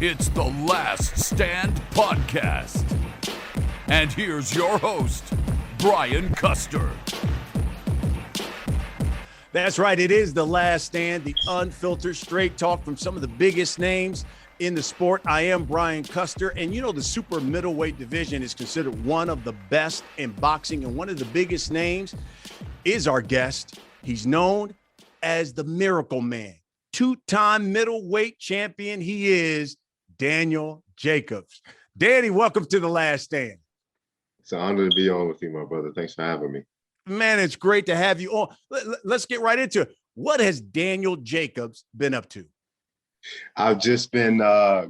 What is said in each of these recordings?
It's the Last Stand Podcast. And here's your host, Brian Custer. That's right. It is the Last Stand, the unfiltered straight talk from some of the biggest names in the sport. I am Brian Custer, and you know the super middleweight division is considered one of the best in boxing, and one of the biggest names is our guest. He's known as the Miracle Man, two-time middleweight champion. He is Daniel Jacobs. Danny, welcome to the Last Stand. It's an honor to be on with you, my brother. Thanks for having me. Man, it's great to have you on. Let's get right into it. What has Daniel Jacobs been up to? I've just been, I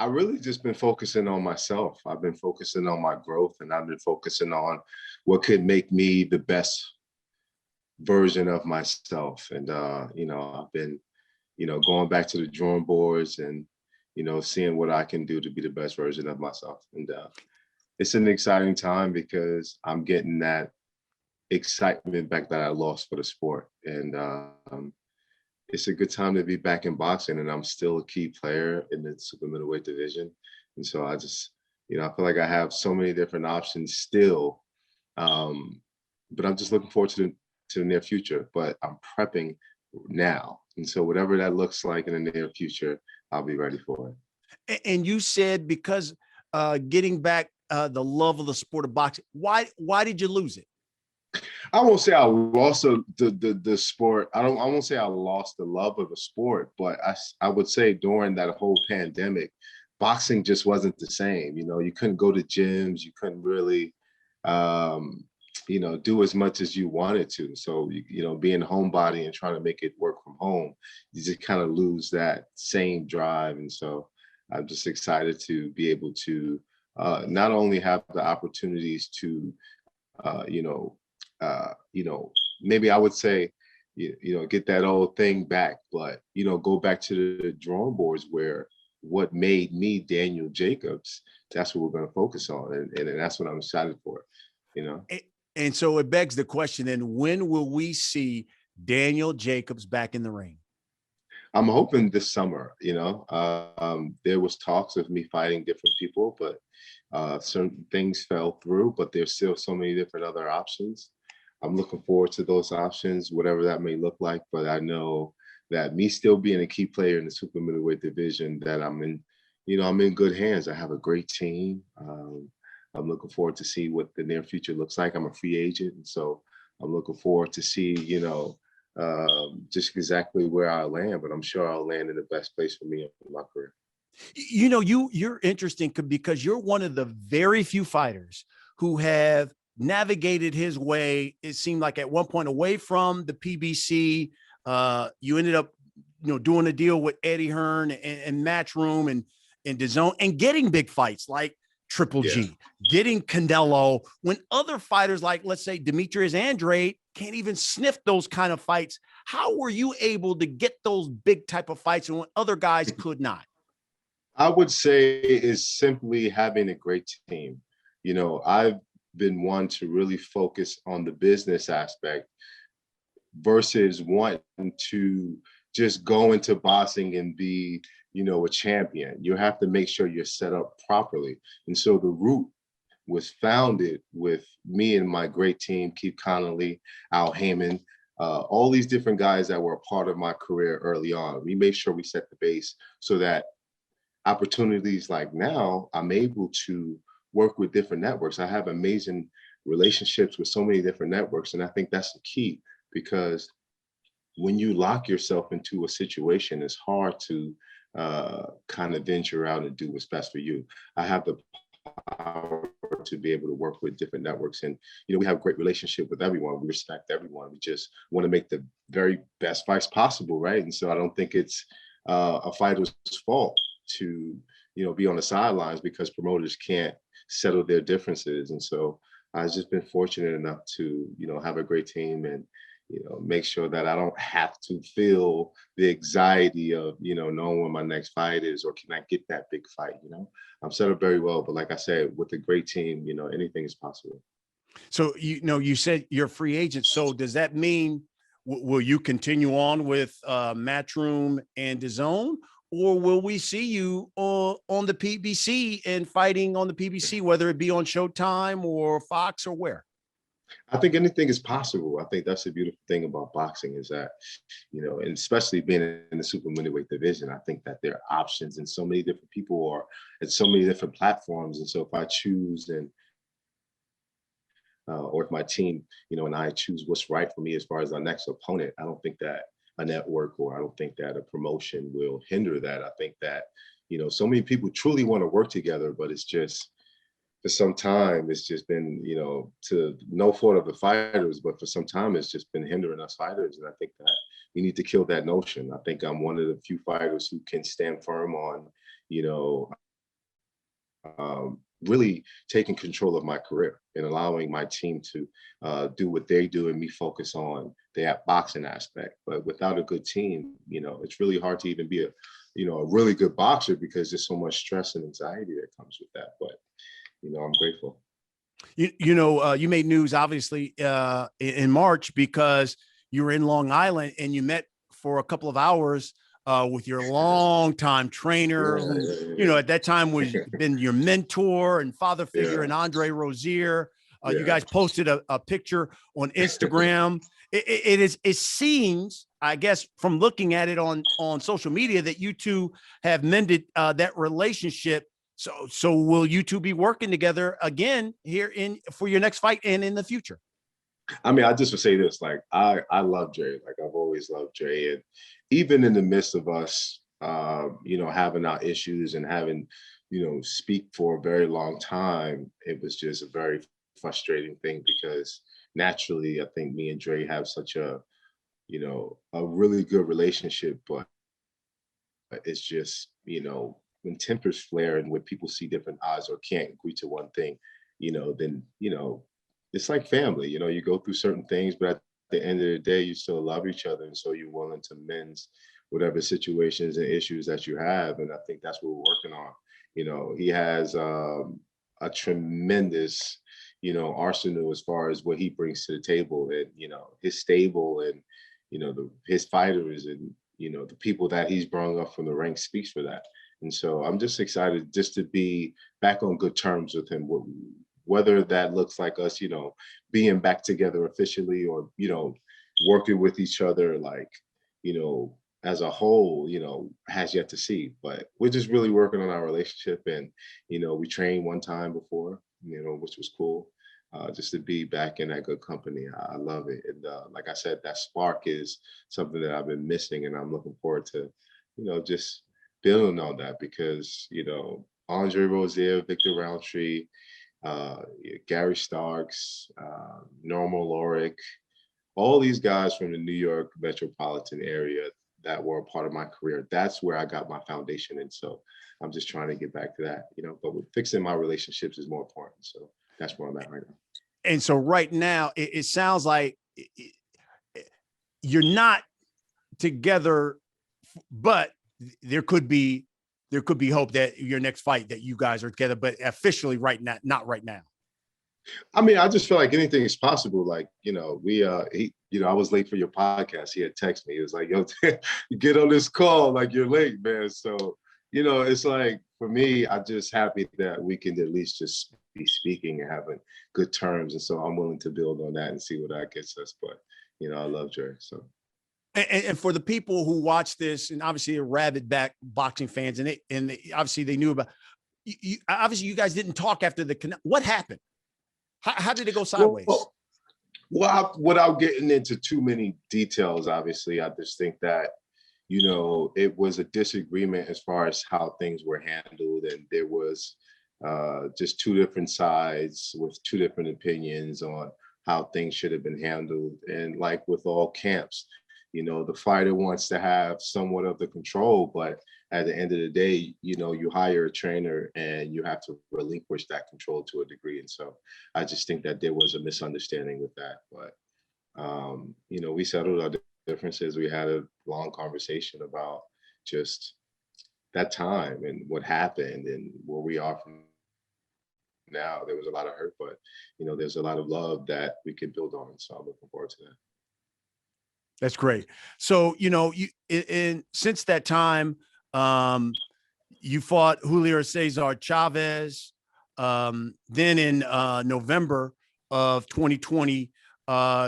really just been focusing on myself. I've been focusing on my growth, and I've been focusing on what could make me the best version of myself. And, I've been, going back to the drawing boards and, seeing what I can do to be the best version of myself. And it's an exciting time because I'm getting that excitement back that I lost for the sport. And, it's a good time to be back in boxing, and I'm still a key player in the super middleweight division. And so I just, I feel like I have so many different options still, but I'm just looking forward to the near future, but I'm prepping now. And so whatever that looks like in the near future, I'll be ready for it. And you said because getting back the love of the sport of boxing, why did you lose it? I won't say I lost the sport. I won't say I lost the love of the sport, but I would say during that whole pandemic, boxing just wasn't the same. You couldn't go to gyms, you couldn't really, do as much as you wanted to. So, being a homebody and trying to make it work from home, you just kind of lose that same drive. And so I'm just excited to be able to not only have the opportunities to, maybe I would say, get that old thing back, but, go back to the drawing boards where what made me Daniel Jacobs, that's what we're going to focus on. And that's what I'm excited for, And so it begs the question, then when will we see Daniel Jacobs back in the ring? I'm hoping this summer. There was talks of me fighting different people, but certain things fell through, but there's still so many different other options. I'm looking forward to those options, whatever that may look like. But I know that me still being a key player in the super middleweight division, that I'm in good hands. I have a great team. I'm looking forward to see what the near future looks like. I'm a free agent, and so I'm looking forward to see, just exactly where I land. But I'm sure I'll land in the best place for me in my career. You're interesting because you're one of the very few fighters who have navigated his way. It seemed like at one point away from the PBC, you ended up, doing a deal with Eddie Hearn and Matchroom and DAZN and getting big fights like Triple G, getting Canelo, when other fighters like, let's say, Demetrius Andrade can't even sniff those kind of fights. How were you able to get those big type of fights and when other guys could not? I would say is simply having a great team. I've been one to really focus on the business aspect versus wanting to just go into boxing and be, a champion. You have to make sure you're set up properly. And so the root was founded with me and my great team, Keith Connolly, Al Heyman, all these different guys that were a part of my career early on. We made sure we set the base so that opportunities like now, I'm able to work with different networks. I have amazing relationships with so many different networks. And I think that's the key, because when you lock yourself into a situation, it's hard to kind of venture out and do what's best for you. I have the power to be able to work with different networks. And, we have a great relationship with everyone. We respect everyone. We just want to make the very best fights possible, right? And so I don't think it's a fighter's fault to, be on the sidelines because promoters can't settle their differences. And so I've just been fortunate enough to, have a great team and, make sure that I don't have to feel the anxiety of, knowing when my next fight is, or can I get that big fight? I'm set up very well, but like I said, with a great team, anything is possible. So, you said you're a free agent. So does that mean, will you continue on with Matchroom and DAZN, or will we see you on the PBC and fighting on the PBC, whether it be on Showtime or Fox or where? I think anything is possible. I think that's the beautiful thing about boxing is that, and especially being in the super middleweight division, I think that there are options and so many different people are at so many different platforms. And so if I choose or if my team, and I choose what's right for me as far as our next opponent, I don't think that a network or I don't think that a promotion will hinder that. I think that, so many people truly want to work together, but it's just, for some time, it's just been, to no fault of the fighters, but for some time, it's just been hindering us fighters. And I think that we need to kill that notion. I think I'm one of the few fighters who can stand firm on, really taking control of my career and allowing my team to do what they do and me focus on the boxing aspect. But without a good team, it's really hard to even be a really good boxer because there's so much stress and anxiety that comes with that. But I'm grateful. You made news obviously in March because you were in Long Island and you met for a couple of hours with your longtime trainer, who, at that time was been your mentor and father figure, and Andre Rozier. You guys posted a picture on Instagram. It seems, I guess, from looking at it on social media, that you two have mended that relationship. So will you two be working together again here for your next fight and in the future? I mean, I just would say this, like, I love Jay. Like, I've always loved Jay. And even in the midst of us, having our issues and having, speak for a very long time, it was just a very frustrating thing because naturally, I think me and Dre have such a really good relationship, but it's just, when tempers flare and when people see different odds or can't agree to one thing, then, it's like family, you go through certain things, but at the end of the day, you still love each other. And so you're willing to mend whatever situations and issues that you have. And I think that's what we're working on. He has a tremendous, arsenal as far as what he brings to the table and, his stable and, his fighters and, the people that he's brought up from the ranks speaks for that. And so I'm just excited just to be back on good terms with him, whether that looks like us, being back together officially or, working with each other, like, as a whole, has yet to see. But we're just really working on our relationship. And, we trained one time before, which was cool. Just to be back in that good company. I love it. And like I said, that spark is something that I've been missing. And I'm looking forward to, just building on that because, Andre Rozier, Victor Roundtree, Gary Starks, Normal Lorick, all these guys from the New York metropolitan area that were a part of my career. That's where I got my foundation. And so I'm just trying to get back to that, but with fixing my relationships is more important. So that's where I'm at right now. And so right now, it sounds like you're not together, but there could be hope that your next fight that you guys are together, but officially right now, not right now. I mean, I just feel like anything is possible. Like, I was late for your podcast. He had texted me. He was like, yo, get on this call. Like, you're late, man. So, it's like, for me, I'm just happy that we can at least just be speaking and having good terms. And so I'm willing to build on that and see what that gets us. But, I love Jerry. So. And for the people who watch this, and obviously are rabid back boxing fans, and obviously they knew about you. Obviously, you guys didn't talk after what happened? How did it go sideways? Well, without getting into too many details, obviously, I just think that, it was a disagreement as far as how things were handled. And there was just two different sides with two different opinions on how things should have been handled. And like with all camps, the fighter wants to have somewhat of the control, but at the end of the day, you hire a trainer and you have to relinquish that control to a degree. And so I just think that there was a misunderstanding with that. But, we settled our differences. We had a long conversation about just that time and what happened and where we are from now. There was a lot of hurt, but, there's a lot of love that we can build on. So I'm looking forward to that. That's great. So, since that time, You fought Julio Cesar Chavez. Then in November of 2020,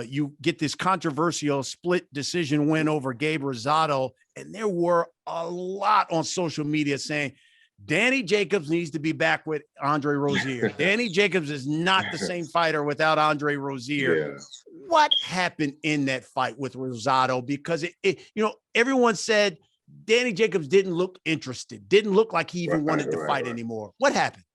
you get this controversial split decision win over Gabe Rosado. And there were a lot on social media saying, Danny Jacobs needs to be back with Andre Rozier. Danny Jacobs is not the same fighter without Andre Rozier. Yeah. What happened in that fight with Rosado? Because everyone said Danny Jacobs didn't look interested, didn't look like he even wanted to fight anymore. What happened?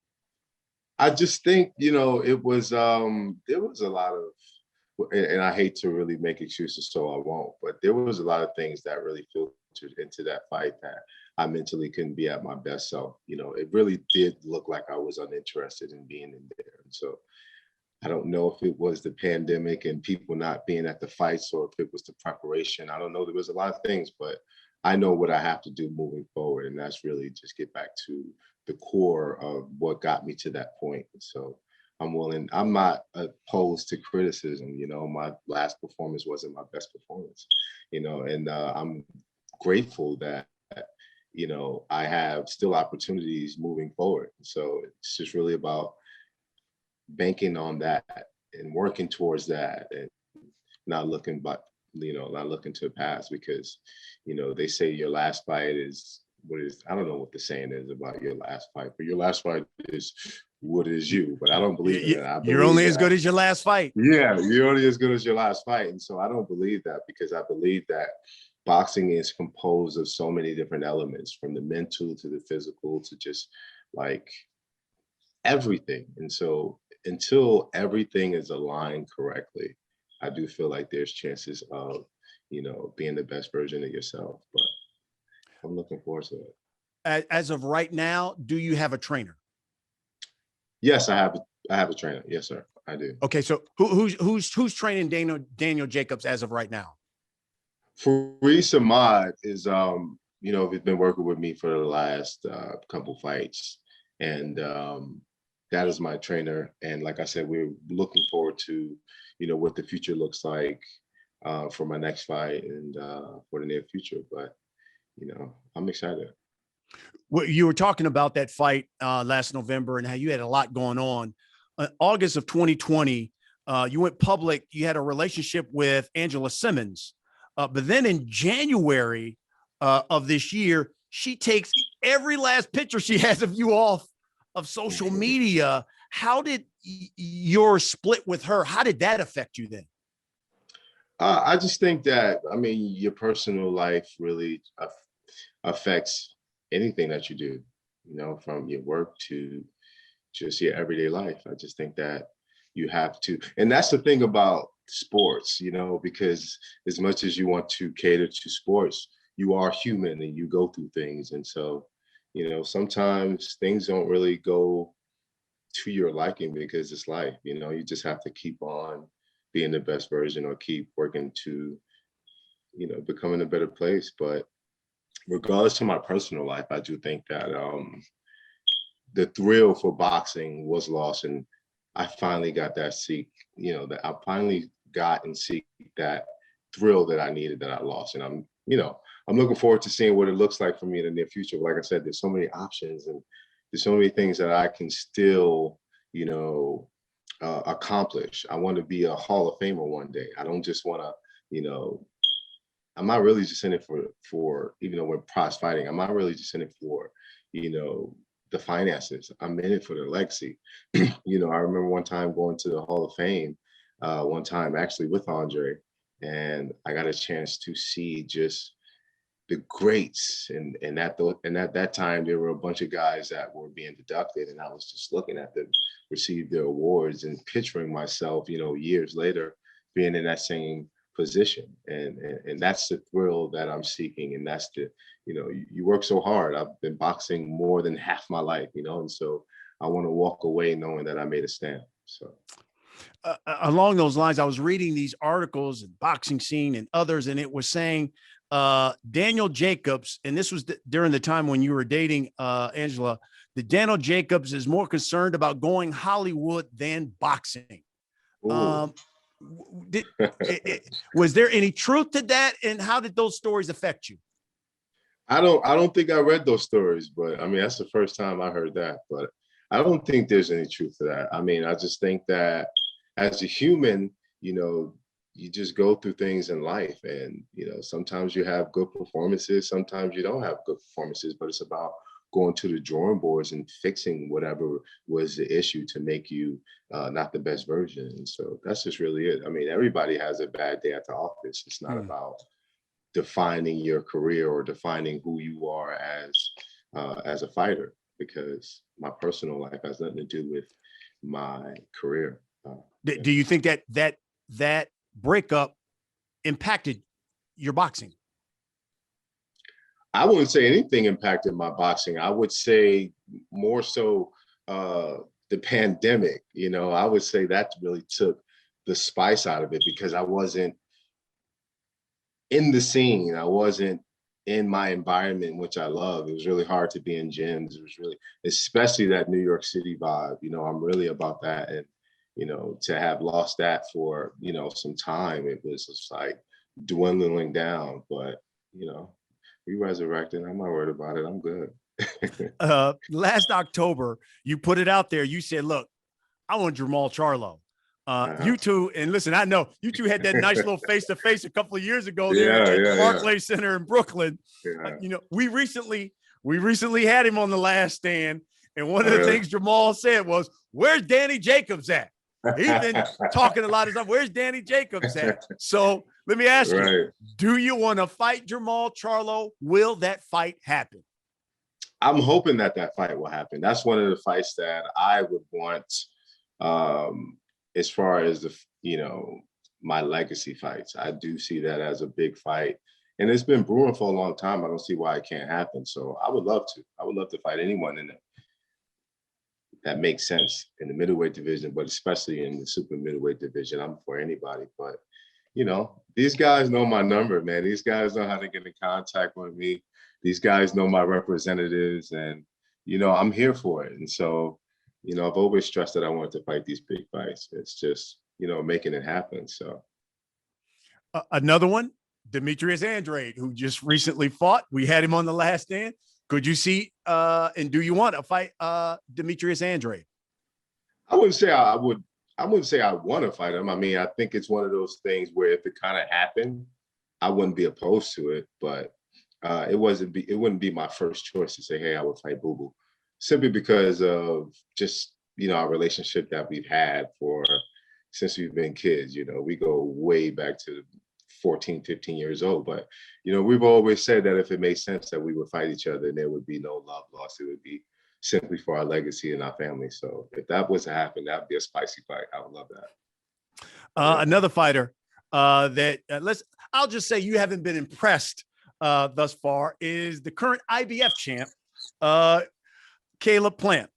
I just think, it was, there was a lot of, and I hate to really make excuses, so I won't, but there was a lot of things that really filtered into that fight that I mentally couldn't be at my best self. It really did look like I was uninterested in being in there. And so I don't know if it was the pandemic and people not being at the fights or if it was the preparation. I don't know. There was a lot of things, but I know what I have to do moving forward. And that's really just get back to the core of what got me to that point. So I'm not opposed to criticism. My last performance wasn't my best performance, and I'm grateful that, I have still opportunities moving forward. So it's just really about banking on that and working towards that and not looking to the past, because, they say your last fight is I don't know what the saying is about your last fight, but your last fight is what is you. But I don't believe in that. You're only as good as your last fight. Yeah, you're only as good as your last fight. And so I don't believe that, because I believe that boxing is composed of so many different elements, from the mental to the physical to just like everything. And so until everything is aligned correctly, I do feel like there's chances of, being the best version of yourself. But I'm looking forward to it. As of right now, do you have a trainer? Yes, I have a trainer. Yes, sir. I do. Okay, so who's training Daniel Jacobs as of right now? Faris Ahmad is he's been working with me for the last couple fights, and that is my trainer. And like I said, we're looking forward to what the future looks like for my next fight and for the near future. But I'm excited. Well, you were talking about that fight last November and how you had a lot going on. August of 2020, you went public. You had a relationship with Angela Simmons. But then in January of this year, she takes every last picture she has of you off of social media. How did your split with her, how did that affect you then? I just think that, your personal life really affects anything that you do, from your work to just your everyday life. I just think that you have to, and that's the thing about sports, because as much as you want to cater to sports, you are human and you go through things. And so, sometimes things don't really go to your liking because it's life, you just have to keep on being the best version or keep working to, becoming a better place. But regardless of my personal life, I do think that the thrill for boxing was lost. And I finally got that that I finally got and seek that thrill that I needed that I lost. And I'm looking forward to seeing what it looks like for me in the near future. Like I said, there's so many options and there's so many things that I can still, accomplish. I want to be a Hall of Famer one day. I don't just want to, I'm not really just in it for even though we're prize fighting, I'm not really just in it for, the finances. I'm in it for the legacy. I remember one time going to the Hall of Fame, one time actually with Andre, and I got a chance to see just the greats. And at that time, there were a bunch of guys that were being deducted, and I was just looking at them receive their awards and picturing myself, years later being in that same position. And that's the thrill that I'm seeking. And that's the, you work so hard. I've been boxing more than half my life, and so I want to walk away knowing that I made a stand. So along those lines, I was reading these articles in Boxing Scene and others, and it was saying Daniel Jacobs, and this was during the time when you were dating Angela, that Daniel Jacobs is more concerned about going Hollywood than boxing. Was there any truth to that, and how did those stories affect you? I don't think I read those stories, but I mean, that's the first time I heard that. But I don't think there's any truth to that. I mean, I just think that as a human, you just go through things in life, and sometimes you have good performances, sometimes you don't have good performances, but it's about going to the drawing boards and fixing whatever was the issue to make you not the best version. And so that's just really it. I mean, everybody has a bad day at the office. It's not about defining your career or defining who you are as a fighter, because my personal life has nothing to do with my career. Do you think that breakup impacted your boxing? I wouldn't say anything impacted my boxing. I would say more so the pandemic. I would say that really took the spice out of it, because I wasn't in the scene. I wasn't in my environment, which I love. It was really hard to be in gyms. It was really, especially that New York City vibe. I'm really about that. And, to have lost that for, some time, it was just like dwindling down. But, we resurrected. I'm not worried about it. I'm good. Last October, you put it out there. You said, look, I want Jermall Charlo. You two, and listen, I know you two had that nice little face-to-face a couple of years ago there at the Barclays Center in Brooklyn. We recently had him on The Last Stand, and one of the things Jermall said was, "Where's Danny Jacobs at?" He's been talking a lot of stuff. Where's Danny Jacobs at? So let me ask you, do you want to fight Jermall Charlo? Will that fight happen? I'm hoping that fight will happen. That's one of the fights that I would want. As far as my legacy fights, I do see that as a big fight, and it's been brewing for a long time. I don't see why it can't happen. So I would love to fight anyone in it that makes sense in the middleweight division, but especially in the super middleweight division. I'm for anybody, but these guys know my number, man. These guys know how to get in contact with me. These guys know my representatives, and I'm here for it. And so I've always stressed that I wanted to fight these big fights. It's just, making it happen. So another one, Demetrius Andrade, who just recently fought. We had him on The Last Stand. Could you see and do you want to fight Demetrius Andrade? I wouldn't say I would. I wouldn't say I want to fight him. I mean, I think it's one of those things where if it kind of happened, I wouldn't be opposed to it. But it wouldn't be my first choice to say, hey, I would fight Boo Boo, simply because of just our relationship that we've had since we've been kids. We go way back to 14, 15 years old. But, we've always said that if it made sense that we would fight each other and there would be no love lost, it would be simply for our legacy and our family. So if that was to happen, that'd be a spicy fight. I would love that. Another fighter I'll just say you haven't been impressed thus far is the current IBF champ, Caleb Plant.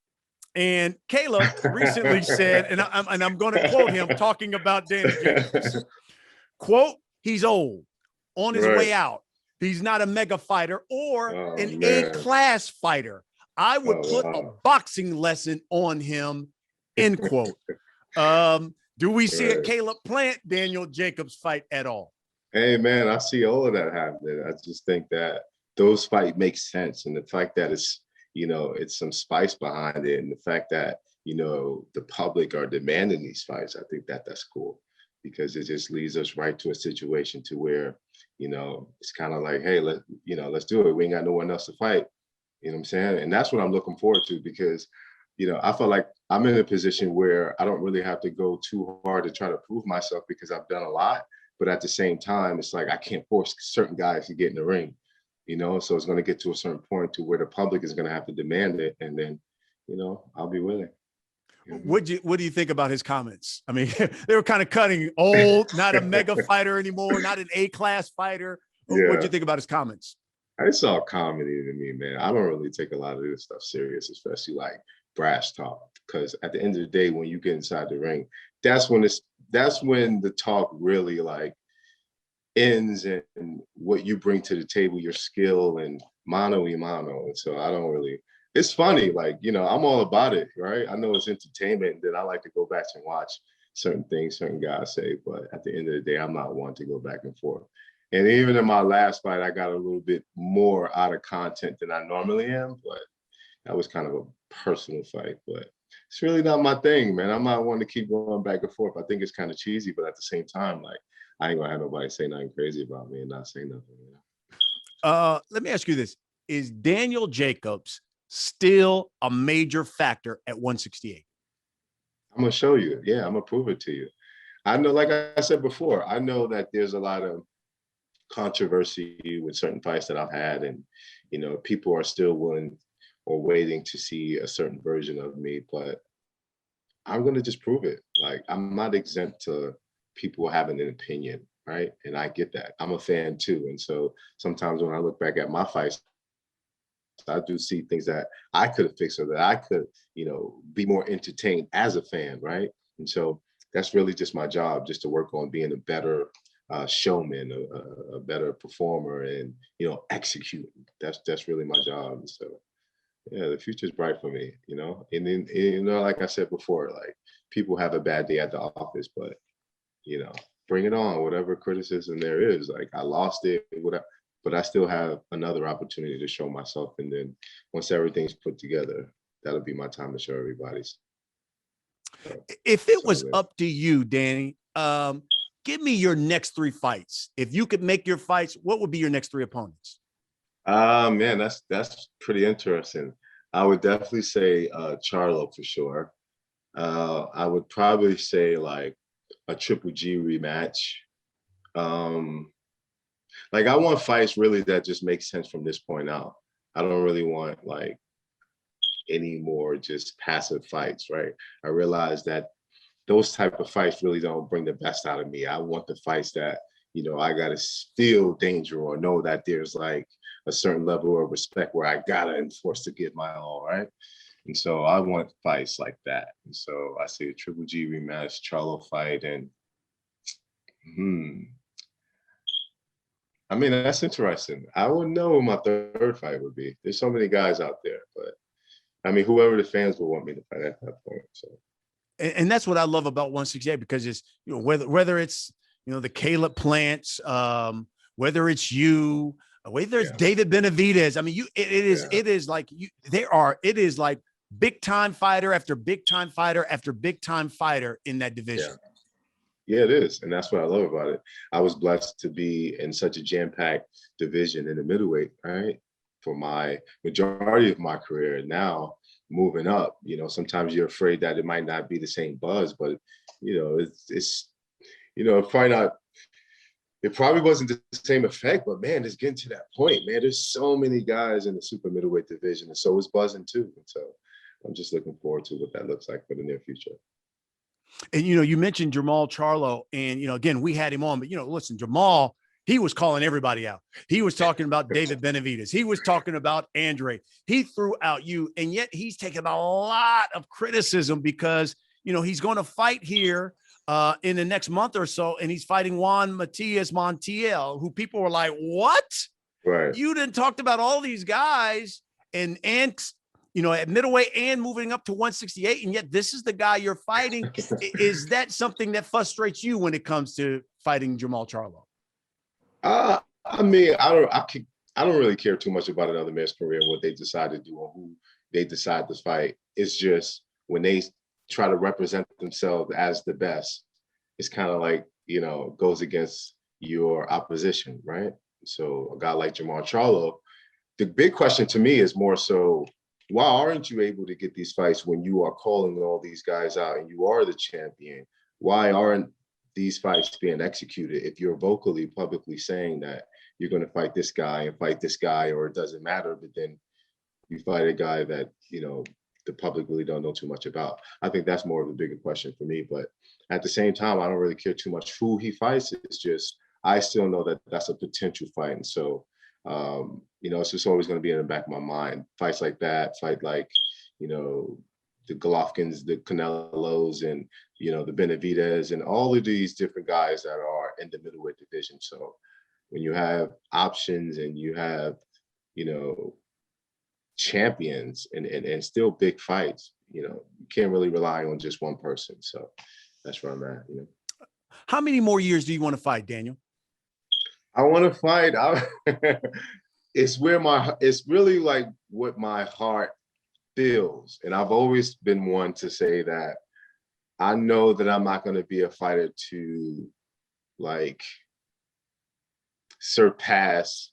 And Caleb recently said, and I'm going to quote him talking about Danny Jacobs, quote, "He's old, on his way out. He's not a mega fighter or an A-class fighter. I would put a boxing lesson on him," end quote. Do we see a Caleb Plant, Daniel Jacobs fight at all? Hey, man, I see all of that happening. I just think that those fights make sense. And the fact that it's some spice behind it, and the fact that, the public are demanding these fights, I think that's cool, because it just leads us right to a situation to where, it's kind of like, hey, let's do it. We ain't got no one else to fight. You know what I'm saying? And that's what I'm looking forward to, because, I feel like I'm in a position where I don't really have to go too hard to try to prove myself, because I've done a lot. But at the same time, it's like I can't force certain guys to get in the ring, so it's going to get to a certain point to where the public is going to have to demand it. And then, I'll be willing. What do you think about his comments? I mean, they were kind of cutting old, not a mega fighter anymore, not an A-class fighter. Yeah. What do you think about his comments? It's all comedy to me, man. I don't really take a lot of this stuff serious, especially like brash talk, because at the end of the day, when you get inside the ring, that's when the talk really like ends, and what you bring to the table, your skill and mano y mano. And so I don't really, it's funny, like, I'm all about it, right? I know it's entertainment, and then I like to go back and watch certain things certain guys say, but at the end of the day, I'm not one to go back and forth. And even in my last fight, I got a little bit more out of content than I normally am, but that was kind of a personal fight. But it's really not my thing, man. I'm not one to keep going back and forth. I think it's kind of cheesy, but at the same time, like, I ain't gonna have nobody say nothing crazy about me and not say nothing. You know? Let me ask you this. Is Daniel Jacobs still a major factor at 168? I'm gonna show you. Yeah, I'm gonna prove it to you. I know, like I said before, I know that there's a lot of controversy with certain fights that I've had, and you know, people are still willing or waiting to see a certain version of me, but I'm gonna just prove it. Like, I'm not exempt to people having an opinion, right? And I get that. I'm a fan too, and so sometimes when I look back at my fights, I do see things that I could have fixed or that I could, you know, be more entertained as a fan, right? And so that's really just my job, just to work on being a better showman, a better performer, and you know, execute. That's really my job. And so yeah, the future's bright for me, you know. And then, you know, like I said before, like, people have a bad day at the office, but you know, bring it on. Whatever criticism there is, like, I lost it, whatever, but I still have another opportunity to show myself. And then once everything's put together, that'll be my time to show everybody. So, If it was up to you, Danny, give me your next 3 fights. If you could make your fights, what would be your next 3 opponents? Man, that's pretty interesting. I would definitely say Charlo for sure. I would probably say like a Triple G rematch. Like, I want fights really that just make sense from this point out. I don't really want like any more just passive fights, right? I realize that those type of fights really don't bring the best out of me. I want the fights that, you know, I gotta feel danger or know that there's like a certain level of respect where I gotta enforce to give my all, right? And so I want fights like that. And so I see a Triple G rematch, Charlo fight, and I mean, that's interesting. I wouldn't know what my third fight would be. There's so many guys out there, but I mean, whoever the fans would want me to fight at that point. So, And that's what I love about 168, because it's, you know, whether it's, you know, the Caleb Plants, whether it's you, whether it's David Benavidez. I mean, it is like it is like big time fighter after big time fighter after big time fighter in that division. Yeah, it is. And that's what I love about it. I was blessed to be in such a jam-packed division in the middleweight, right? For my majority of my career. Now, moving up, you know, sometimes you're afraid that it might not be the same buzz, but you know, it's you know, it probably wasn't the same effect, but man, it's getting to that point, man. There's so many guys in the super middleweight division, and so is buzzing too. And so I'm just looking forward to what that looks like for the near future. And, you know, you mentioned Jermall Charlo, and, you know, again, we had him on, but, you know, listen, Jermall, he was calling everybody out. He was talking about David Benavidez. He was talking about Andre. He threw out you, and yet he's taken a lot of criticism because, you know, he's going to fight here in the next month or so, and he's fighting Juan Matias Montiel, who people were like, what? Right. You didn't talk about all these guys and you know, at middleweight and moving up to 168, and yet this is the guy you're fighting. Is that something that frustrates you when it comes to fighting Jermall Charlo? I mean, I don't really care too much about another man's career and what they decide to do or who they decide to fight. It's just when they try to represent themselves as the best, it's kind of like, you know, goes against your opposition, right? So a guy like Jermall Charlo, the big question to me is more so, why aren't you able to get these fights when you are calling all these guys out and you are the champion? Why aren't these fights being executed if you're vocally, publicly saying that you're going to fight this guy and fight this guy, or it doesn't matter, but then you fight a guy that, you know, the public really don't know too much about? I think that's more of a bigger question for me. But at the same time, I don't really care too much who he fights. It's just, I still know that that's a potential fight. And so, you know, it's just always going to be in the back of my mind. Fights like that, fight like, you know, the Golovkins, the Canelos, and, you know, the Benavidez, and all of these different guys that are in the middleweight division. So when you have options and you have, you know, champions and still big fights, you know, you can't really rely on just one person. So that's where I'm at, you know. How many more years do you want to fight, Daniel? I want to fight. It's really like what my heart feels. And I've always been one to say that I know that I'm not going to be a fighter to like surpass,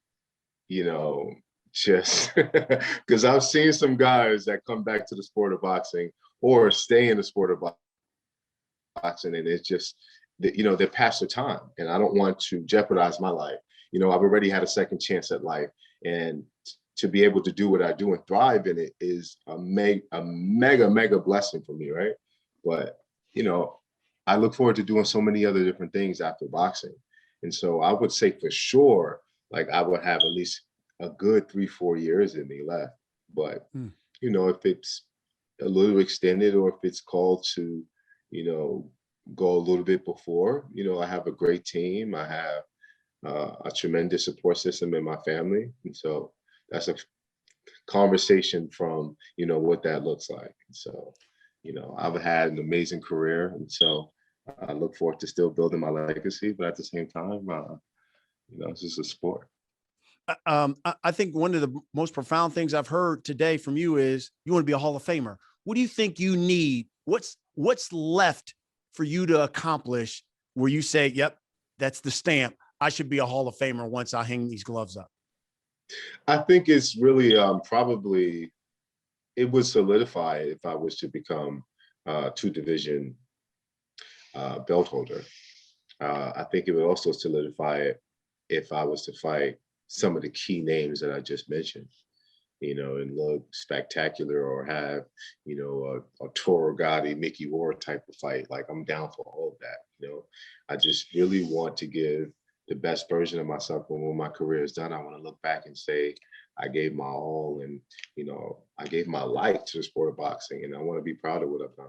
you know, just because I've seen some guys that come back to the sport of boxing or stay in the sport of boxing, and it's just, they're past their time, and I don't want to jeopardize my life. I've already had a second chance at life, and to be able to do what I do and thrive in it is a mega blessing for me, right? But I look forward to doing so many other different things after boxing, and so I would say for sure, like I would have at least a good 3-4 years in me left. But if it's a little extended or if it's called to, go a little bit before, I have a great team. I have a tremendous support system in my family. And so that's a conversation from, what that looks like. And so, I've had an amazing career. And so I look forward to still building my legacy, but at the same time, it's just a sport. I think one of the most profound things I've heard today from you is you want to be a Hall of Famer. What do you think you need? What's left for you to accomplish where you say, yep, that's the stamp. I should be a Hall of Famer once I hang these gloves up? I think it's really probably, it would solidify if I was to become two-division belt holder. I think it would also solidify it if I was to fight some of the key names that I just mentioned, and look spectacular, or have, a Toro Gotti, Mickey Ward type of fight. Like, I'm down for all of that. I just really want to give the best version of myself. When my career is done, I want to look back and say, I gave my all, and, I gave my life to the sport of boxing, and I want to be proud of what I've done.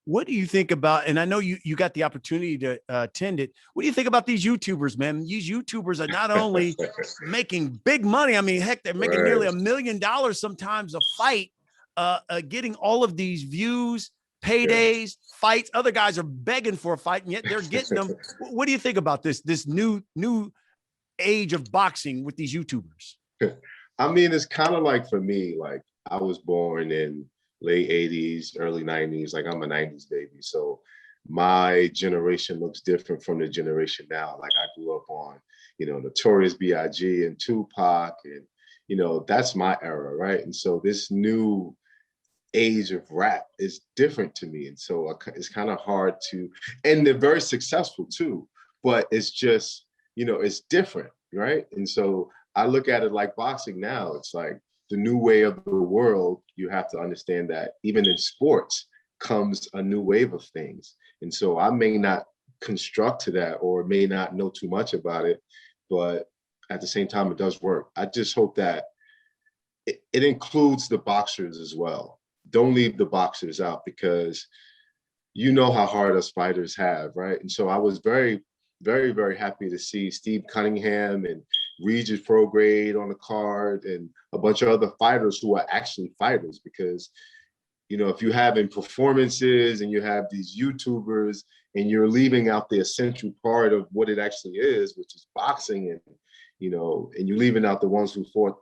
What do you think about, and I know you got the opportunity to attend it. What do you think about these YouTubers, man? These YouTubers are not only making big money. I mean, heck, they're making nearly $1 million sometimes a fight, getting all of these views, paydays, fights. Other guys are begging for a fight, and yet they're getting them. What do you think about this new age of boxing with these YouTubers? I mean, it's kind of like, for me, like, I was born in late 80s, early 90s. Like, I'm a 90s baby. So my generation looks different from the generation now. Like, I grew up on, Notorious B.I.G. and Tupac, and, that's my era, right? And so this new age of rap is different to me. And so it's kind of hard to, and they're very successful too, but it's just, it's different, right? And so I look at it like boxing now. It's like the new way of the world. You have to understand that even in sports comes a new wave of things. And so I may not construct to that, or may not know too much about it, but at the same time, it does work. I just hope that it includes the boxers as well. Don't leave the boxers out, because how hard us fighters have, right? And so I was very, very, very happy to see Steve Cunningham and Regis Prograde on the card, and a bunch of other fighters who are actually fighters. Because, if you're having performances and you have these YouTubers, and you're leaving out the essential part of what it actually is, which is boxing, and, and you're leaving out the ones who fought,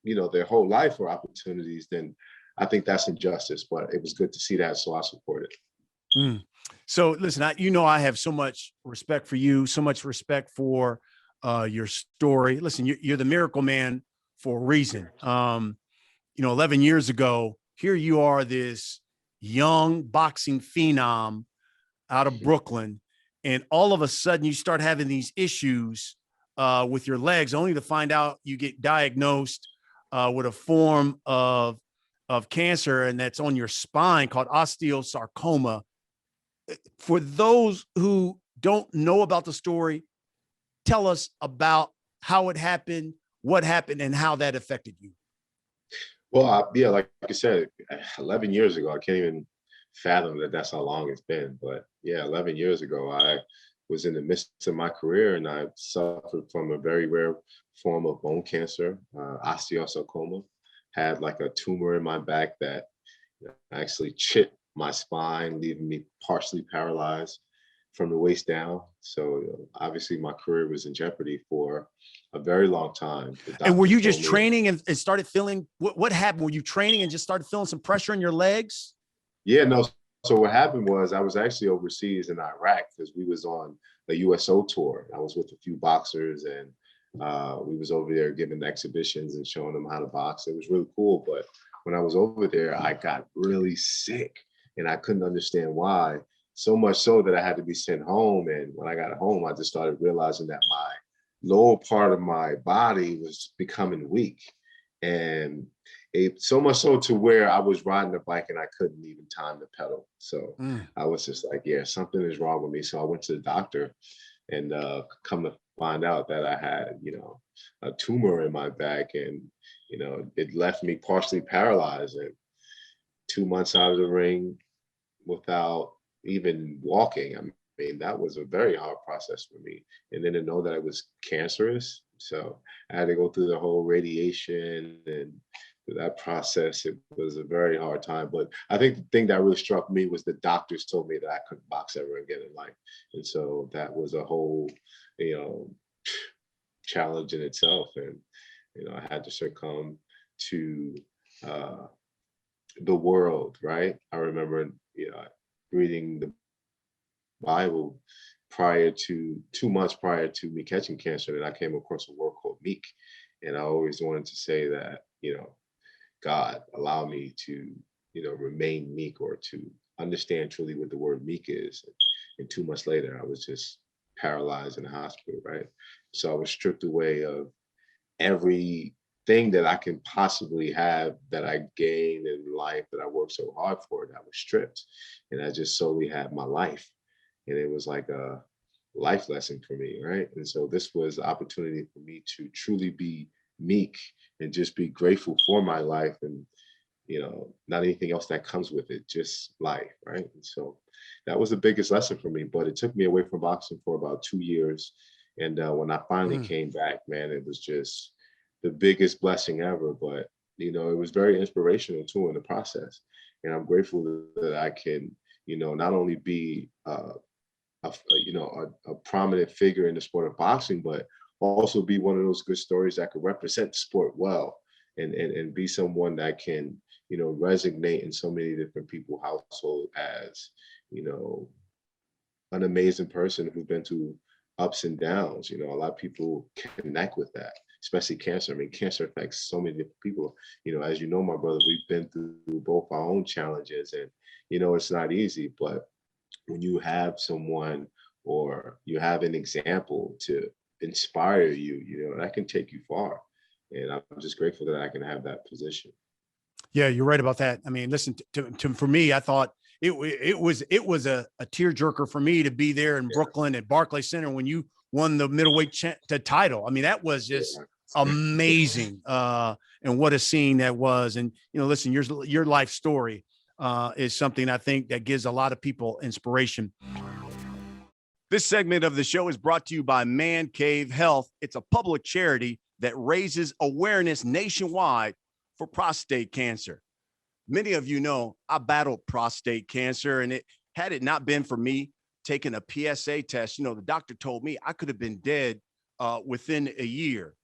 their whole life for opportunities, then I think that's injustice. But it was good to see that, so I support it. So listen, I have so much respect for you, so much respect for your story. Listen, you're the miracle man for a reason. 11 years ago, here you are, this young boxing phenom out of Brooklyn, and all of a sudden you start having these issues with your legs, only to find out you get diagnosed with a form of cancer, and that's on your spine, called osteosarcoma. For those who don't know about the story, tell us about how it happened, what happened, and how that affected you. Well, like I said, 11 years ago, I can't even fathom that that's how long it's been. But yeah, 11 years ago, I was in the midst of my career, and I suffered from a very rare form of bone cancer, osteosarcoma. Had like a tumor in my back that actually chipped my spine, leaving me partially paralyzed. from the waist down. So obviously my career was in jeopardy for a very long time. And were you just training and started feeling, what happened? Were you training and just started feeling some pressure in your legs? Yeah, no. So what happened was I was actually overseas in Iraq because we was on a USO tour. I was with a few boxers, and we was over there giving exhibitions and showing them how to box. It was really cool. But when I was over there, I got really sick and I couldn't understand why. So much so that I had to be sent home. And when I got home, I just started realizing that my lower part of my body was becoming weak. And so much so to where I was riding the bike and I couldn't even time the pedal. So I was just like, yeah, something is wrong with me. So I went to the doctor, and come to find out that I had, a tumor in my back, and, it left me partially paralyzed, and 2 months out of the ring without even walking. I mean, that was a very hard process for me. And then to know that it was cancerous. So I had to go through the whole radiation and that process. It was a very hard time. But I think the thing that really struck me was the doctors told me that I couldn't box ever again in life. And so that was a whole, challenge in itself. And, I had to succumb to the world, right? I remember, reading the Bible prior to 2 months prior to me catching cancer, and I came across a word called meek. And I always wanted to say that, God, allow me to, remain meek, or to understand truly what the word meek is. And 2 months later, I was just paralyzed in the hospital, right? So I was stripped away of everything that I can possibly have that I gained in life, that I worked so hard for, that was stripped. And I just solely had my life. And it was like a life lesson for me, right? And so this was an opportunity for me to truly be meek and just be grateful for my life, and not anything else that comes with it, just life, right? And so that was the biggest lesson for me. But it took me away from boxing for about 2 years. And when I finally came back, man, it was just the biggest blessing ever. But it was very inspirational too in the process. And I'm grateful that I can, not only be a prominent figure in the sport of boxing, but also be one of those good stories that could represent the sport well, and be someone that can, resonate in so many different people's household as, an amazing person who's been through ups and downs. A lot of people connect with that, especially cancer. I mean, cancer affects so many different people. As you know, my brother, we've been through both our own challenges, and, it's not easy, but when you have someone, or you have an example to inspire you, that can take you far. And I'm just grateful that I can have that position. Yeah, you're right about that. I mean, listen, for me, I thought it was a tearjerker for me to be there in Brooklyn at Barclays Center when you won the middleweight title. I mean, that was just amazing. And what a scene that was. And, listen, your life story is something I think that gives a lot of people inspiration. This segment of the show is brought to you by Man Cave Health. It's a public charity that raises awareness nationwide for prostate cancer. Many of you know I battled prostate cancer, and had it not been for me taking a PSA test, the doctor told me I could have been dead within a year.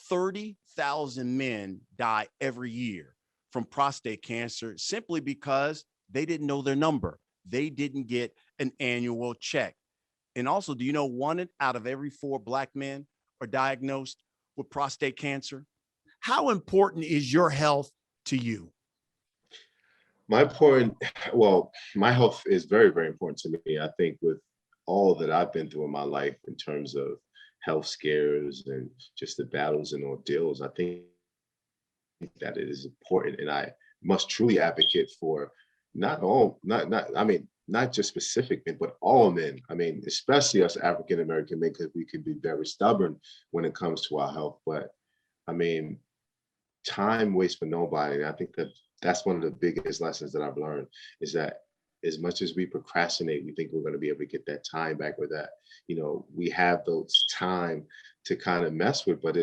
30,000 men die every year from prostate cancer simply because they didn't know their number. They didn't get an annual check. And also, do you know 1 out of every 4 Black men are diagnosed with prostate cancer? How important is your health to you? My health is very, very important to me. I think with all that I've been through in my life in terms of health scares and just the battles and ordeals, I think that it is important, and I must truly advocate for not just specific men, but all men. I mean, especially us African American men, because we can be very stubborn when it comes to our health. But I mean, time waits for nobody. And I think that's one of the biggest lessons that I've learned, is that as much as we procrastinate, we think we're going to be able to get that time back, or that, we have those time to kind of mess with, but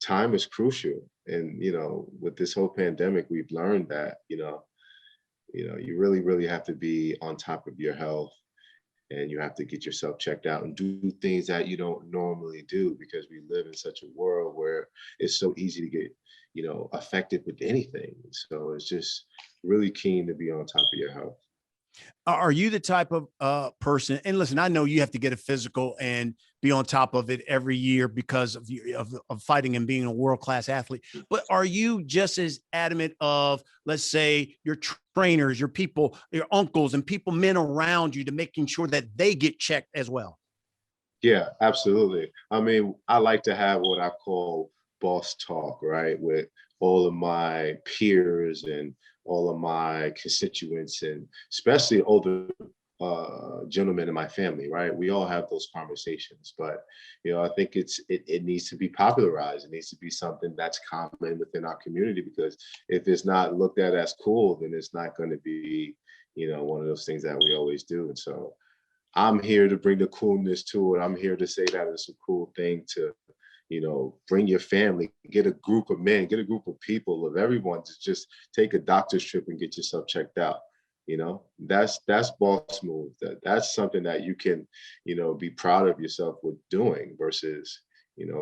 time is crucial. And, with this whole pandemic, we've learned that, you really, really have to be on top of your health and you have to get yourself checked out and do things that you don't normally do, because we live in such a world where it's so easy to get, affected with anything. So it's just really keen to be on top of your health. Are you the type of person? And listen, I know you have to get a physical and be on top of it every year because of fighting and being a world-class athlete. But are you just as adamant of, let's say, your trainers, your people, your uncles, and men around you to making sure that they get checked as well? Yeah, absolutely. I mean, I like to have what I call boss talk, right? With all of my peers and all of my constituents, and especially older gentlemen in my family, right? We all have those conversations, but I think it needs to be popularized. It needs to be something that's common within our community, because if it's not looked at as cool, then it's not going to be, one of those things that we always do. And so I'm here to bring the coolness to it. I'm here to say that it's a cool thing to, bring your family, get a group of men, get a group of people, of everyone, to just take a doctor's trip and get yourself checked out. That's boss move. That's something that you can, be proud of yourself with doing, versus,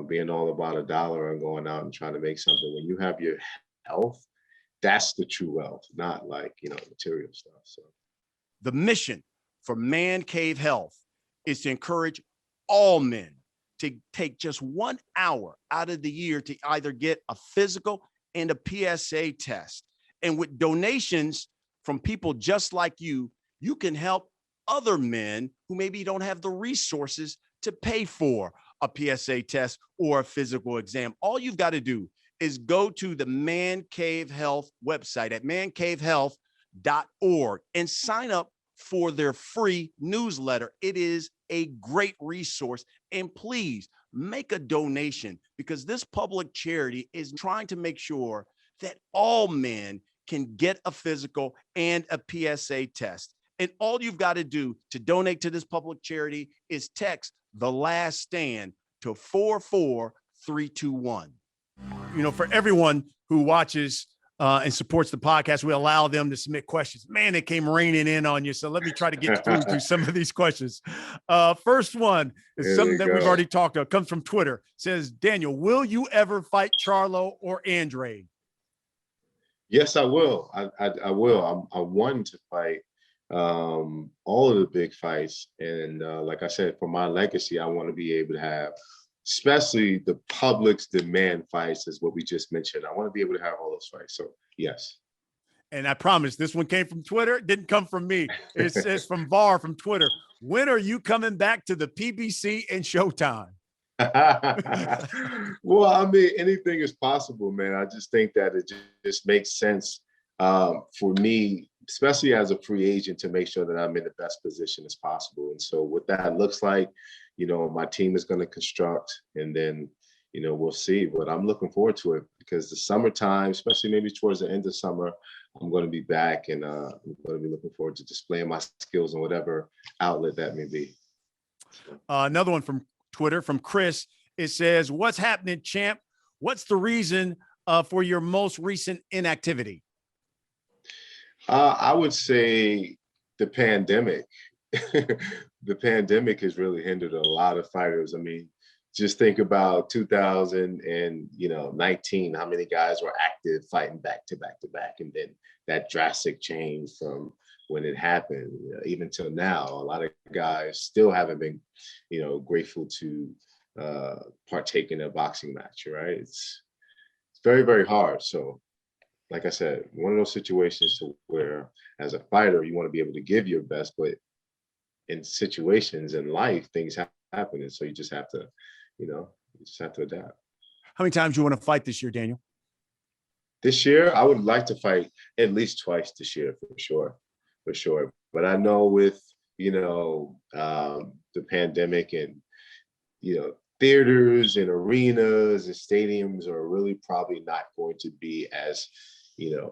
being all about a dollar and going out and trying to make something. When you have your health, that's the true wealth, not like, material stuff. So the mission for Man Cave Health is to encourage all men to take just 1 hour out of the year to either get a physical and a PSA test. And with donations from people just like you, you can help other men who maybe don't have the resources to pay for a PSA test or a physical exam. All you've got to do is go to the Man Cave Health website at mancavehealth.org and sign up for their free newsletter. It is a great resource. And please make a donation, because this public charity is trying to make sure that all men can get a physical and a PSA test. And all you've got to do to donate to this public charity is text The Last Stand to 44321. For everyone who watches and supports the podcast, we allow them to submit questions. Man, it came raining in on you. So let me try to get through some of these questions. First one is something that we've already talked about. Comes from Twitter. It says, Daniel, will you ever fight Charlo or Andre? Yes, I will. I will. I'm wanting to fight all of the big fights. And like I said, for my legacy, I want to be able to have, especially the public's demand fights, is what we just mentioned. I want to be able to have all those fights. So yes. And I promise this one came from Twitter. It didn't come from me. It says from VAR from Twitter. When are you coming back to the PBC and Showtime? Well, I mean, anything is possible, man. I just think that it just makes sense for me, especially as a free agent, to make sure that I'm in the best position as possible. And so what that looks like, my team is going to construct, and then, we'll see. But I'm looking forward to it, because the summertime, especially maybe towards the end of summer, I'm going to be back, and I'm going to be looking forward to displaying my skills in whatever outlet that may be. Another one from Twitter from Chris. It says, what's happening, champ? What's the reason for your most recent inactivity? I would say the pandemic. The pandemic has really hindered a lot of fighters. I mean, just think about 2019, how many guys were active fighting back to back to back. And then that drastic change from when it happened, even till now, a lot of guys still haven't been, grateful to partake in a boxing match, right? It's very, very hard. So like I said, one of those situations to where as a fighter, you want to be able to give your best, but in situations in life, things happen. And so you just have to, adapt. How many times do you want to fight this year, Daniel? This year, I would like to fight at least twice this year, for sure. But I know with, the pandemic and, theaters and arenas and stadiums are really probably not going to be as,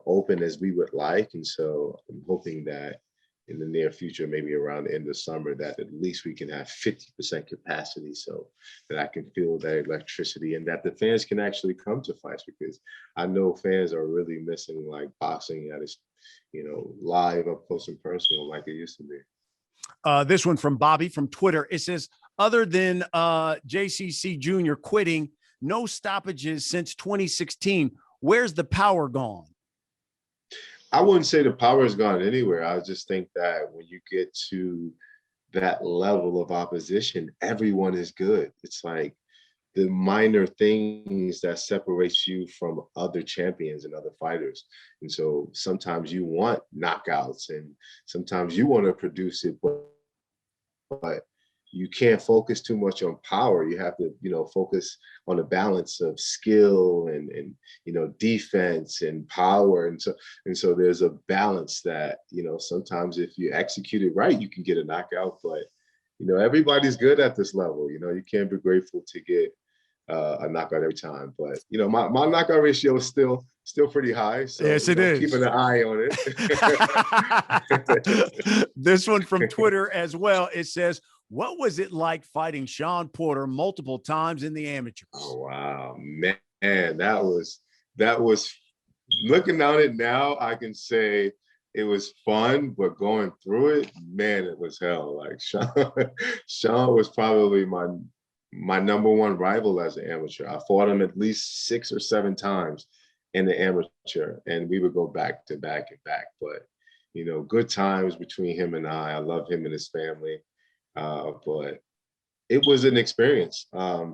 open as we would like. And so I'm hoping that in the near future, maybe around the end of summer, that at least we can have 50% capacity, so that I can feel that electricity and that the fans can actually come to fights, because I know fans are really missing like boxing at its, live, up close and personal like it used to be. This one from Bobby from Twitter. It says, other than JCC Jr. quitting, no stoppages since 2016. Where's the power gone? I wouldn't say the power has gone anywhere. I just think that when you get to that level of opposition, everyone is good. It's like the minor things that separates you from other champions and other fighters. And so sometimes you want knockouts and sometimes you want to produce it, but you can't focus too much on power. You have to, focus on a balance of skill and defense and power. And so there's a balance that, sometimes if you execute it right, you can get a knockout, but everybody's good at this level. You can't be grateful to get a knockout every time. But my knockout ratio is still pretty high. So yes, it is. Keeping an eye on it. This one from Twitter as well. It says, what was it like fighting Shawn Porter multiple times in the amateurs? Oh wow, man, that was looking on it now, I can say it was fun, but going through it, man, it was hell. Like Shawn was probably my number one rival as an amateur. I fought him at least 6 or 7 times in the amateur, and we would go back to back and back. But good times between him and I love him and his family. But it was an experience. I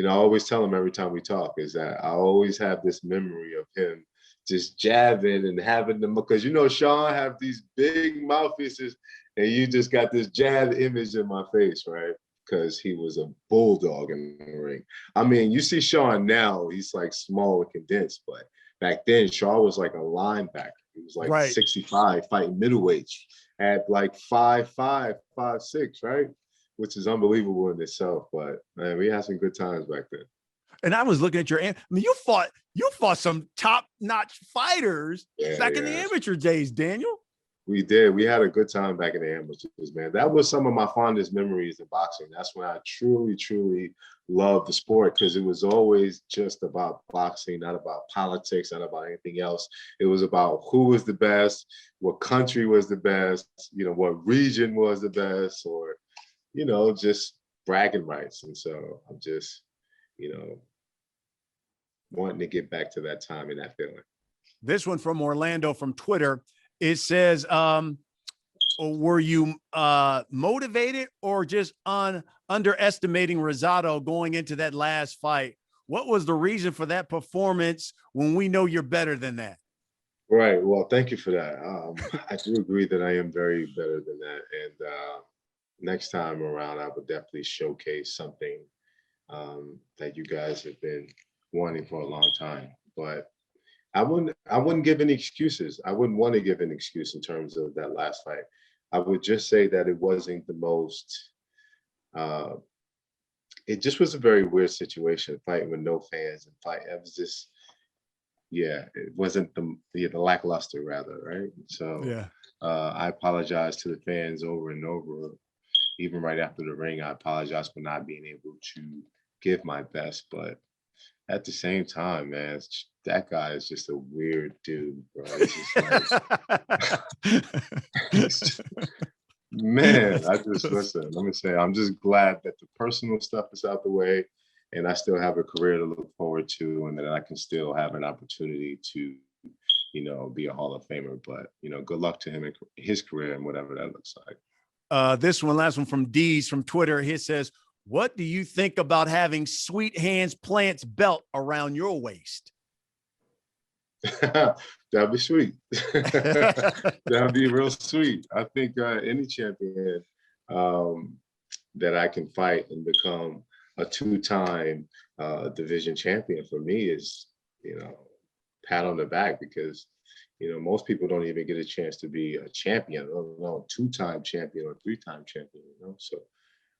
always tell him every time we talk is that I always have this memory of him just jabbing and having them, because Shawn have these big mouthpieces and you just got this jab image in my face, right? Because he was a bulldog in the ring. I mean, you see Shawn now, he's like small and condensed, but back then Shawn was like a linebacker. He was like 65 fighting middleweights at like 5'5", 5'6", right? Which is unbelievable in itself. But man, we had some good times back then. And I was looking at I mean, you fought some top-notch fighters back in the amateur days, Daniel. We did. We had a good time back in the amateurs, man. That was some of my fondest memories in boxing. That's when I truly, truly loved the sport, because it was always just about boxing, not about politics, not about anything else. It was about who was the best, what country was the best, what region was the best, or, just bragging rights. And so I'm just, wanting to get back to that time and that feeling. This one from Orlando from Twitter. It says, were you motivated or just underestimating Rosado going into that last fight? What was the reason for that performance when we know you're better than that? Right. Well, thank you for that. I do agree that I am very better than that. And next time around, I would definitely showcase something that you guys have been wanting for a long time. But I wouldn't give any excuses. I wouldn't want to give an excuse in terms of that last fight. I would just say that it wasn't the most, it just was a very weird situation, fighting with no fans and fight. It was just, it wasn't the lackluster rather, right? So I apologize to the fans over and over. Even right after the ring, I apologize for not being able to give my best, but at the same time, man, that guy is just a weird dude, bro. It's just man, listen, let me say, I'm just glad that the personal stuff is out the way and I still have a career to look forward to, and that I can still have an opportunity to, be a Hall of Famer. But, good luck to him in his career and whatever that looks like. This last one from Dees from Twitter. He says, what do you think about having Sweet Hands Plant's belt around your waist? That'd be sweet. That'd be real sweet. I think any champion that I can fight and become a 2-time division champion for me is, pat on the back, because, most people don't even get a chance to be a champion, let alone 2-time champion or 3-time champion, So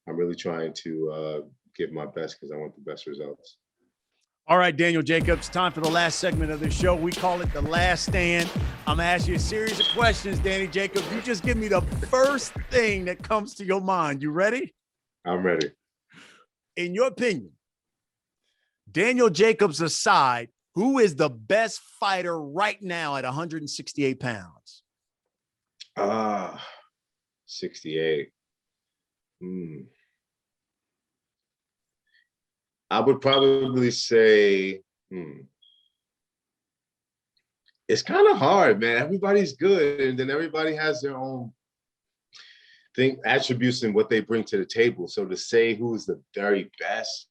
I'm really trying to give my best because I want the best results. All right, Daniel Jacobs, time for the last segment of the show. We call it The Last Stand. I'm going to ask you a series of questions, Danny Jacobs. You just give me the first thing that comes to your mind. You ready? I'm ready. In your opinion, Daniel Jacobs aside, who is the best fighter right now at 168 pounds? 68. I would probably say, it's kind of hard, man. Everybody's good, and then everybody has their own attributes and what they bring to the table. So to say who's the very best,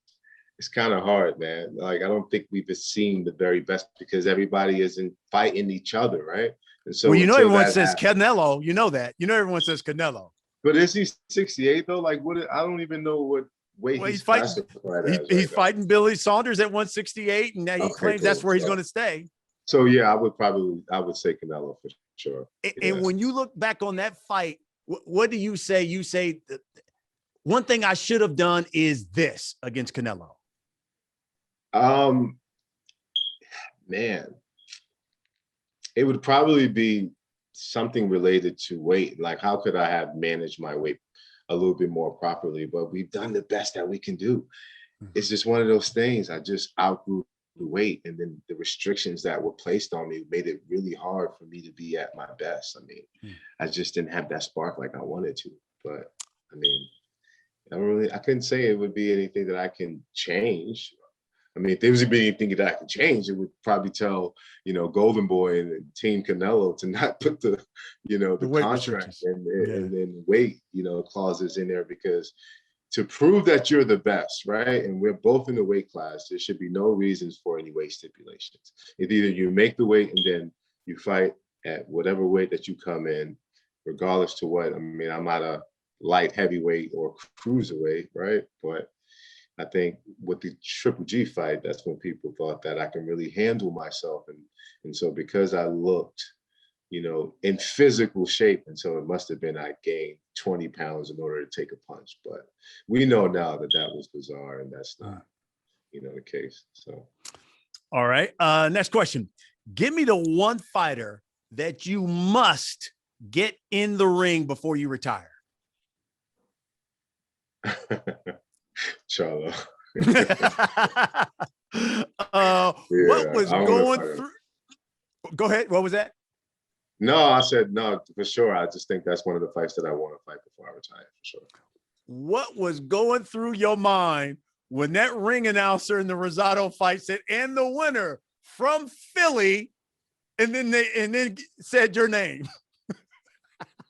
it's kind of hard, man. Like, I don't think we've seen the very best because everybody isn't fighting each other, right? And so, well, you know, everyone says Canelo. You know that. You know, everyone says Canelo. But is he 68 though? Like, what? I don't even know what weight he's fighting. He's fighting Billy Saunders at 168, and now he claims that's where he's going to stay. So yeah, I would say Canelo for sure. And when you look back on that fight, what do you say? You say, one thing I should have done is this against Canelo. Man, it would probably be something related to weight. Like, how could I have managed my weight a little bit more properly? But we've done the best that we can do. It's just one of those things. I just outgrew the weight, and then the restrictions that were placed on me made it really hard for me to be at my best. I mean, I just didn't have that spark like I wanted to. But I mean, I couldn't say it would be anything that I can change. I mean, if there was anything that I could change, it would probably tell, Golden Boy and Team Canelo to not put the contract and then weight, clauses in there, because to prove that you're the best, right? And we're both in the weight class, there should be no reasons for any weight stipulations. It's either you make the weight and then you fight at whatever weight that you come in, regardless to what. I mean, I'm not a light heavyweight or cruiserweight, right? But I think with the Triple G fight, that's when people thought that I can really handle myself. And so because I looked, in physical shape, and so it must have been I gained 20 pounds in order to take a punch. But we know now that was bizarre, and that's not, the case. So, all right. Next question. Give me the one fighter that you must get in the ring before you retire. Charlo. What was going through? Go ahead. What was that? No, I said no, for sure. I just think that's one of the fights that I want to fight before I retire, for sure. What was going through your mind when that ring announcer in the Rosado fight said, and the winner from Philly, and then said your name?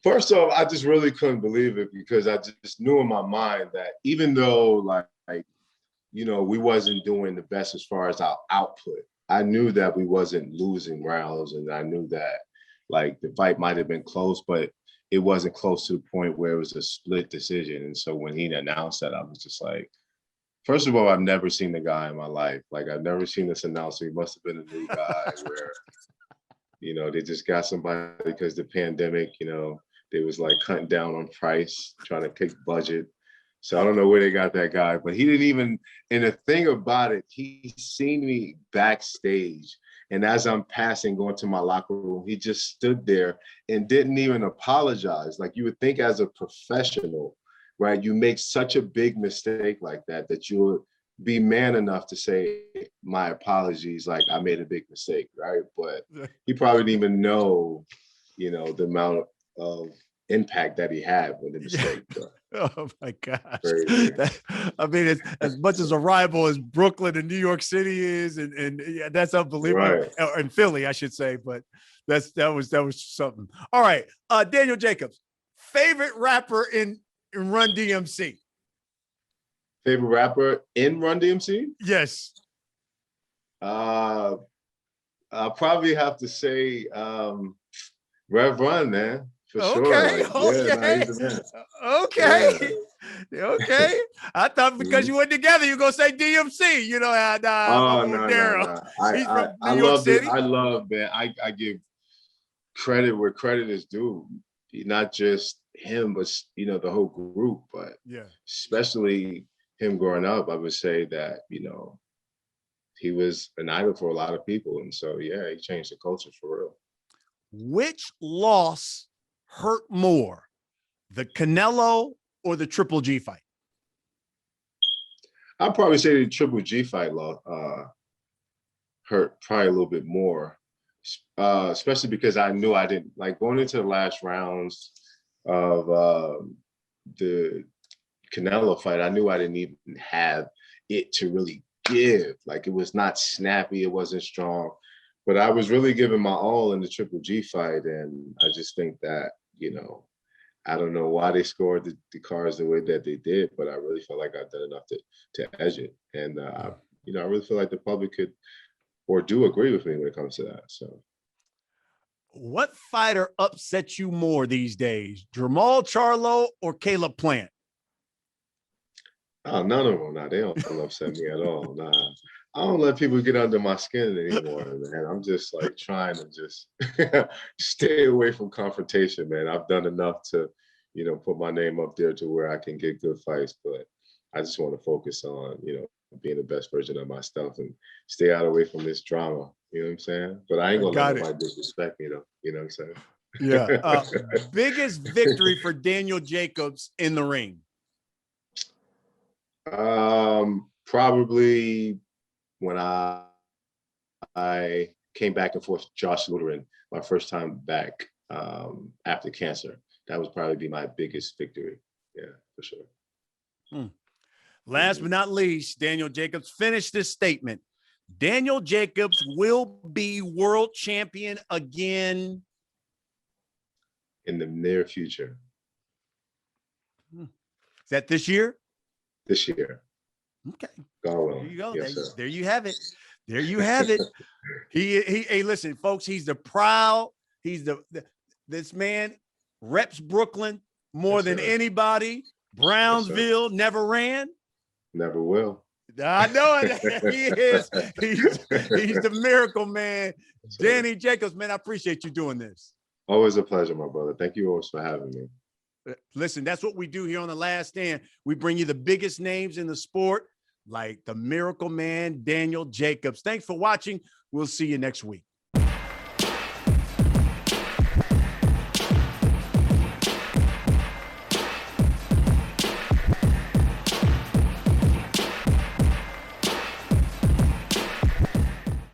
First off, I just really couldn't believe it, because I just knew in my mind that even though we wasn't doing the best as far as our output, I knew that we wasn't losing rounds, and I knew that the fight might have been close, but it wasn't close to the point where it was a split decision. And so when he announced that, I was just like, first of all, I've never seen the guy in my life. Like, I've never seen this announcer. He must have been a new guy where, they just got somebody because the pandemic, they was cutting down on price, trying to take budget. So I don't know where they got that guy, but he didn't even, and the thing about it, he seen me backstage. And as I'm passing, going to my locker room, he just stood there and didn't even apologize. Like, you would think as a professional, right, you make such a big mistake like that you would be man enough to say, my apologies, like, I made a big mistake, right? But he probably didn't even know, the amount of impact that he had with the mistake. Oh my gosh. I mean, it's as much as a rival as Brooklyn and New York City is, and yeah, that's unbelievable. Right. Or in Philly, I should say, but that was something. All right. Daniel Jacobs, favorite rapper in Run DMC. Favorite rapper in Run DMC? Yes. I'll probably have to say Rev Run, man. For sure. Okay. Okay. I thought because you were together, you were gonna say DMC. No. He's from New York City. I love that. I give credit where credit is due. Not just him, but the whole group. But especially him growing up, I would say that he was an idol for a lot of people, and so he changed the culture for real. Which loss hurt more, the Canelo or the Triple G fight? I'd probably say the Triple G fight hurt probably a little bit more, especially because I knew I didn't, going into the last rounds, of the Canelo fight, I knew I didn't even have it to really give. Like, it was not snappy, it wasn't strong, but I was really giving my all in the Triple G fight. And I just think that, I don't know why they scored the cards the way that they did, but I really felt like I've done enough to edge it. And, I really feel like the public could or do agree with me when it comes to that. So, what fighter upsets you more these days, Jermall Charlo or Caleb Plant? oh, none of them. Nah, they don't upset me at all. Nah, I don't let people get under my skin anymore, man. I'm just like trying to just stay away from confrontation, man. I've done enough to, put my name up there to where I can get good fights, but I just want to focus on, being the best version of myself and stay out away from this drama. You know what I'm saying? But I ain't gonna let nobody disrespect me though. You know what I'm saying? Yeah. Biggest victory for Daniel Jacobs in the ring? Probably when I came back and forth with Josh Lutheran, my first time back after cancer. That would probably be my biggest victory. Yeah, for sure. Last but not least, Daniel Jacobs finished this statement. Daniel Jacobs will be world champion again in the near future. Is that this year? This year. Okay. God will. There you go. Yes, there you have it. There you have it. Hey, listen, folks, he's this man reps Brooklyn more than anybody. Brownsville never ran. Never will. I know it. He is. He's the miracle man. Danny Jacobs, man, I appreciate you doing this. Always a pleasure, my brother. Thank you always for having me. Listen, that's what we do here on The Last Stand. We bring you the biggest names in the sport, like the miracle man, Daniel Jacobs. Thanks for watching. We'll see you next week.